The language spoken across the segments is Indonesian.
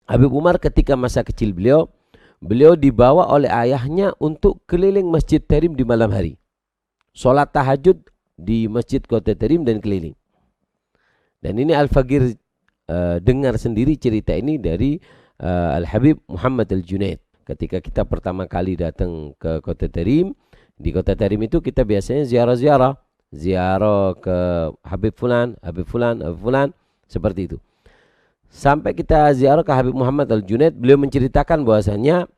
Habib Umar ketika masa kecil beliau dibawa oleh ayahnya untuk keliling Masjid Tarim di malam hari. Sholat tahajud di Masjid Kota Tarim dan keliling. Dan ini Al-Faqir dengar sendiri cerita ini dari Al-Habib Muhammad Al-Junaid. Ketika kita pertama kali datang ke Kota Tarim, di Kota Tarim itu kita biasanya ziarah ke Habib Fulan, seperti itu. Sampai kita ziarah ke Habib Muhammad Al-Junaid, beliau menceritakan bahwasanya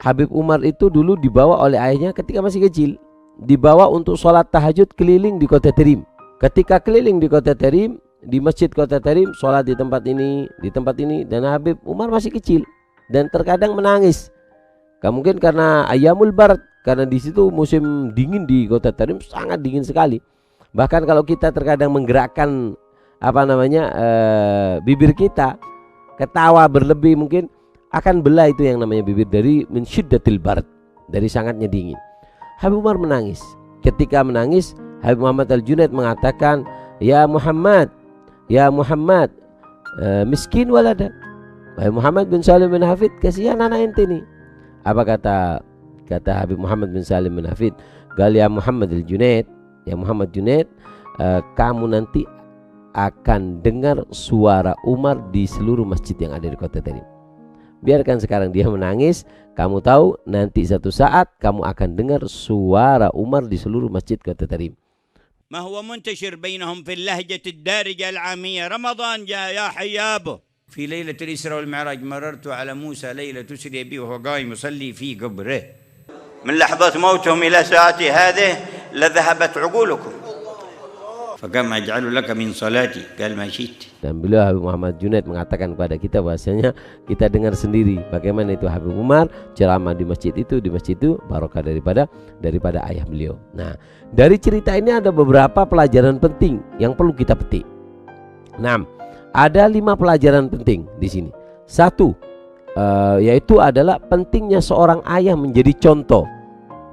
Habib Umar itu dulu dibawa oleh ayahnya ketika masih kecil, dibawa untuk sholat tahajud keliling di Kota Tarim. Ketika keliling di Kota Tarim, di Masjid Kota Tarim, sholat di tempat ini, dan Habib Umar masih kecil dan terkadang menangis. Mungkin karena ayamul barat, karena di situ musim dingin di Kota Tarim, sangat dingin sekali. Bahkan kalau kita terkadang menggerakkan bibir kita, ketawa berlebih, mungkin akan belah itu yang namanya bibir dari min syiddatil barat, dari sangatnya dingin. Habib Umar menangis. Ketika menangis, Habib Muhammad Al-Junaid mengatakan, ya Muhammad, miskin walada. Wahai Muhammad bin Salim bin Hafid, kasihan anak ente nih. Apa kata Habib Muhammad bin Salim bin Hafid? Gal ya Muhammad Al-Junaid, ya Muhammad Junaid, kamu nanti akan dengar suara Umar di seluruh masjid yang ada di Kota Tarim. Biarkan sekarang dia menangis, kamu tahu nanti satu saat kamu akan dengar suara Umar di seluruh masjid Kota Tarim. ما هو منتشر بينهم في اللهجة الدارجة العامية رمضان جاء يا حيابه في ليلة الإسراء والمعراج مررت على موسى ليلة تسري به وهو قائم يصلي في قبره من لحظة موتهم إلى ساعتي هذه لذهبت عقولكم فكما أجعل لك من صلاتي قال ما شئت. Dan beliau Habib Muhammad Junaid mengatakan kepada kita bahwasanya kita dengar sendiri bagaimana itu Habib Umar ceramah di masjid itu barokah daripada ayah beliau. Nah, dari cerita ini ada beberapa pelajaran penting yang perlu kita petik. 6. Ada 5 pelajaran penting di sini. 1, yaitu adalah pentingnya seorang ayah menjadi contoh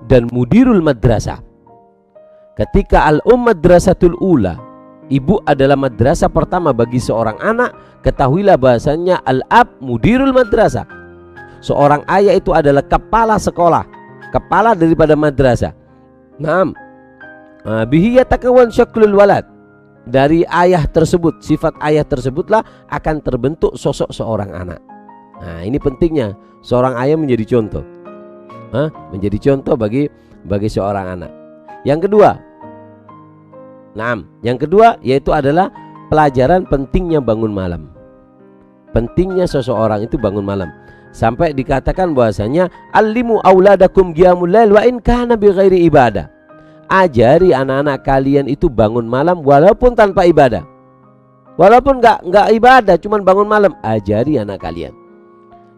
dan mudirul madrasah. Ketika al-madrasatul ula, ibu adalah madrasah pertama bagi seorang anak, ketahuilah bahasanya al-ab mudirul madrasah. Seorang ayah itu adalah kepala sekolah, kepala daripada madrasah. Naam. Bihi yatakawan syaklul walad. Dari ayah tersebut, sifat ayah tersebutlah akan terbentuk sosok seorang anak. Nah, ini pentingnya seorang ayah menjadi contoh. Menjadi contoh bagi seorang anak. Yang kedua yaitu adalah pelajaran pentingnya bangun malam. Pentingnya seseorang itu bangun malam. Sampai dikatakan bahwasanya allimu auladakum qiyamul lail wa in kana bighairi ibadah. Ajari anak-anak kalian itu bangun malam walaupun tanpa ibadah. Walaupun enggak ibadah, cuman bangun malam, ajari anak kalian.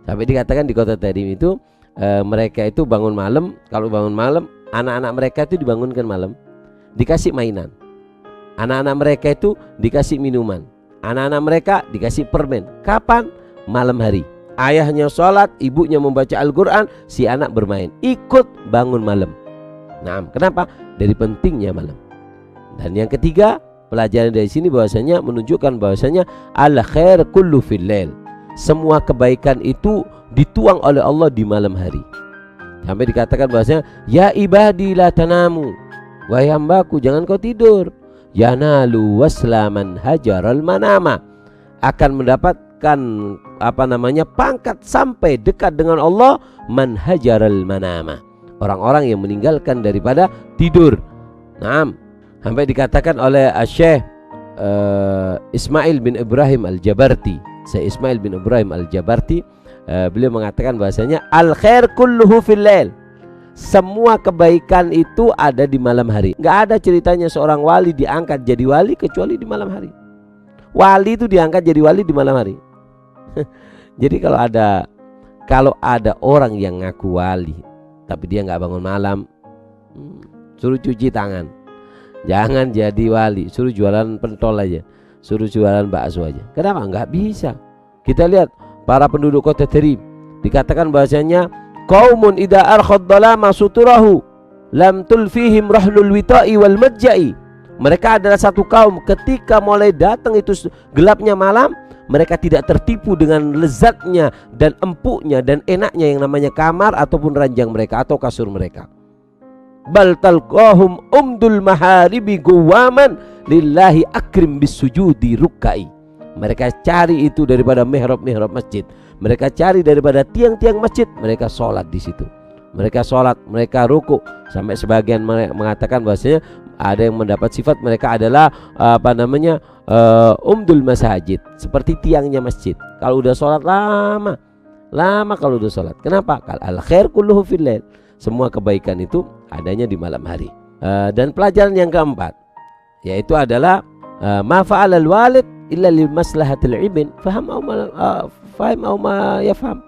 Sampai dikatakan di Kota Tarim itu mereka itu bangun malam, kalau bangun malam anak-anak mereka itu dibangunkan malam, dikasih mainan. Anak-anak mereka itu dikasih minuman. Anak-anak mereka dikasih permen. Kapan? Malam hari. Ayahnya sholat, ibunya membaca Al-Quran, si anak bermain. Ikut bangun malam. Nah, kenapa? Dari pentingnya malam. Dan yang ketiga, pelajaran dari sini bahwasanya menunjukkan bahwasanya al khair kullu fil lail. Semua kebaikan itu dituang oleh Allah di malam hari. Sampai dikatakan bahwasanya ya ibadi la tanamu. Wahai hambaku, jangan kau tidur. Yanalu waslaman hajaral manama, akan mendapatkan pangkat sampai dekat dengan Allah, man hajaral manama, orang-orang yang meninggalkan daripada tidur. Naam. Sampai dikatakan oleh Syekh Ismail bin Ibrahim Al-Jabarti, Syekh Ismail bin Ibrahim Al-Jabarti, beliau mengatakan bahasanya al khair kulluhu fil lail. Semua kebaikan itu ada di malam hari. Nggak ada ceritanya seorang wali diangkat jadi wali kecuali di malam hari. Wali itu diangkat jadi wali di malam hari. Jadi kalau ada orang yang ngaku wali tapi dia nggak bangun malam, suruh cuci tangan. Jangan jadi wali, suruh jualan pentol aja, suruh jualan bakso aja. Kenapa? Nggak bisa. Kita lihat para penduduk Kota Tarim, dikatakan bahasanya qaumun idza arkhad dhalama suturahu lam tulfihim rahlul wita'i wal majja'i. Mereka adalah satu kaum ketika mulai datang itu gelapnya malam, mereka tidak tertipu dengan lezatnya dan empuknya dan enaknya yang namanya kamar ataupun ranjang mereka atau kasur mereka. Bal talqahum umdul maharibi guwaman lillahi akrim bisujudi rukai. Mereka cari itu daripada mihrab-mihrab masjid. Mereka cari daripada tiang-tiang masjid. Mereka sholat di situ. Mereka sholat, mereka ruku. Sampai sebagian mengatakan bahwasanya ada yang mendapat sifat mereka adalah umdul masajid, seperti tiangnya masjid. Kalau udah sholat lama kalau udah sholat. Kenapa? Al khair kulluhu fil lail. Semua kebaikan itu adanya di malam hari. Dan pelajaran yang keempat yaitu adalah ma fa'alal walid illa lil maslahatil ibn faham au ma yafham.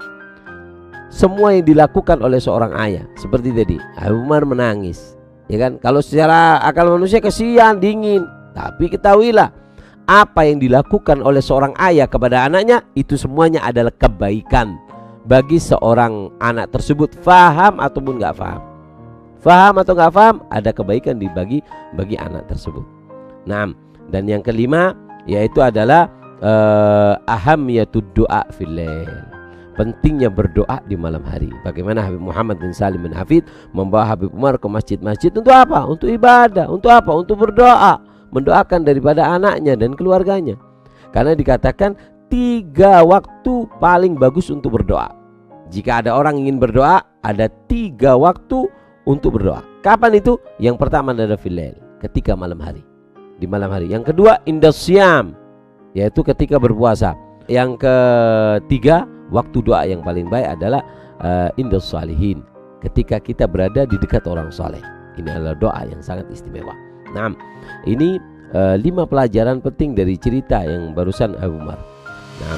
Semua yang dilakukan oleh seorang ayah, seperti tadi Abu Umar menangis, ya kan? Kalau secara akal manusia kesian, dingin, tapi ketahuilah apa yang dilakukan oleh seorang ayah kepada anaknya itu semuanya adalah kebaikan bagi seorang anak tersebut, faham ataupun nggak faham. Faham atau nggak faham, ada kebaikan bagi anak tersebut. Nah, dan yang kelima yaitu adalah ahamiyatud du'a fil lail. Pentingnya berdoa di malam hari. Bagaimana Habib Muhammad bin Salim bin Hafid membawa Habib Umar ke masjid-masjid untuk apa? Untuk ibadah. Untuk apa? Untuk berdoa, mendoakan daripada anaknya dan keluarganya. Karena dikatakan 3 waktu paling bagus untuk berdoa. Jika ada orang ingin berdoa, ada 3 waktu untuk berdoa. Kapan itu? Yang pertama adalah fil lail, ketika malam hari, di malam hari. Yang kedua indas syam, yaitu ketika berpuasa. Yang ketiga, waktu doa yang paling baik adalah indas salihin, ketika kita berada di dekat orang saleh. Ini adalah doa yang sangat istimewa. Nah, ini 5 pelajaran penting dari cerita yang barusan Abu Umar. Nah,